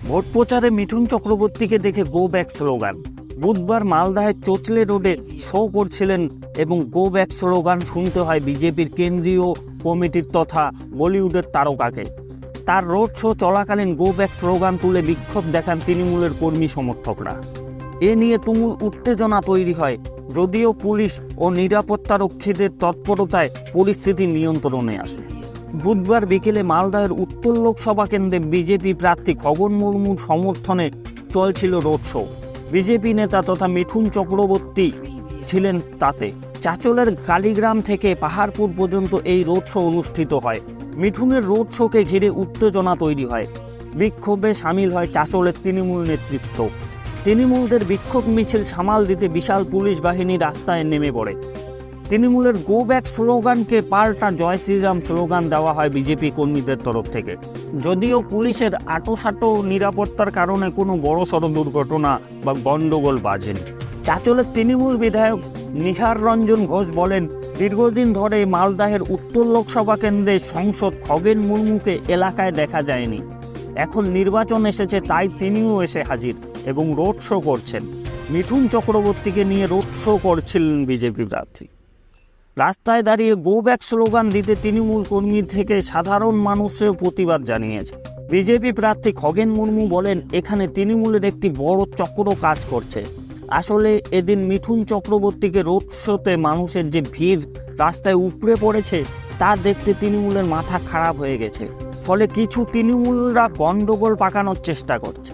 Vote প্রচারে মিঠুন চক্রবর্তীকে দেখে গো ব্যাক স্লোগান। বুধবার মালদাহের চোচলে রোডে শো করছিলেন এবং গো ব্যাক স্লোগান শুনতে হয় বিজেপির কেন্দ্রীয় কমিটির তথা বলিউডের তারকাকে। তার রোড শো চলাকালীন গো ব্যাক স্লোগান তুলে বিক্ষোভ দেখান তৃণমূলের কর্মী সমর্থকরা। এ নিয়ে তুমুল উত্তেজনা তৈরি হয়, যদিও পুলিশ ও নিরাপত্তারক্ষীদের তৎপরতায় পরিস্থিতি নিয়ন্ত্রণে আসে। বুধবার বিকেলে মালদাহের উত্তর লোকসভা কেন্দ্রে বিজেপি প্রার্থী খগন মুর্মুর সমর্থনে চলছিল রোড শো। বিজেপি নেতা তথা মিঠুন চক্রবর্তী ছিলেন তাতে। চাঁচলের কালীগ্রাম থেকে পাহাড়পুর পর্যন্ত এই রোড শো অনুষ্ঠিত হয়। মিঠুনের রোড শোকে ঘিরে উত্তেজনা তৈরি হয়। বিক্ষোভে সামিল হয় চাঁচলের তৃণমূল নেতৃত্ব। তৃণমূলদের বিক্ষোভ মিছিল সামাল দিতে বিশাল পুলিশ বাহিনী রাস্তায় নেমে পড়ে। তৃণমূলের গো ব্যাক স্লোগানকে পাল্টা জয় শ্রীরাম স্লোগান দেওয়া হয় বিজেপি কর্মীদের তরফ থেকে। যদিও পুলিশের আঁটোসাঁটো নিরাপত্তার কারণে কোনো বড়সড় দুর্ঘটনা বা গণ্ডগোল বাজেনি। চাঁচলের তৃণমূল বিধায়ক নিহার রঞ্জন ঘোষ বলেন, দীর্ঘদিন ধরে মালদাহের উত্তর লোকসভা কেন্দ্রের সাংসদ খগেন মুর্মুকে এলাকায় দেখা যায়নি। এখন নির্বাচন এসেছে, তাই তিনিও এসে হাজির এবং রোড শো করছেন। মিঠুন চক্রবর্তীকে নিয়ে রোড শো করছিলেন বিজেপি প্রার্থী। রাস্তায় দাঁড়িয়ে গো ব্যাক স্লোগান দিতে তৃণমূল কর্মী থেকে সাধারণ মানুষেও প্রতিবাদ জানিয়েছে। বিজেপি প্রার্থী খগেন মুর্মু বলেন, এখানে তৃণমূলের একটি বড় চক্র কাজ করছে। আসলে এদিন মিঠুন চক্রবর্তীকে রোড শোতে মানুষের যে ভিড় রাস্তায় উপড়ে পড়েছে তা দেখতে তৃণমূলের মাথা খারাপ হয়ে গেছে। ফলে কিছু তৃণমূলরা গণ্ডগোল পাকানোর চেষ্টা করছে।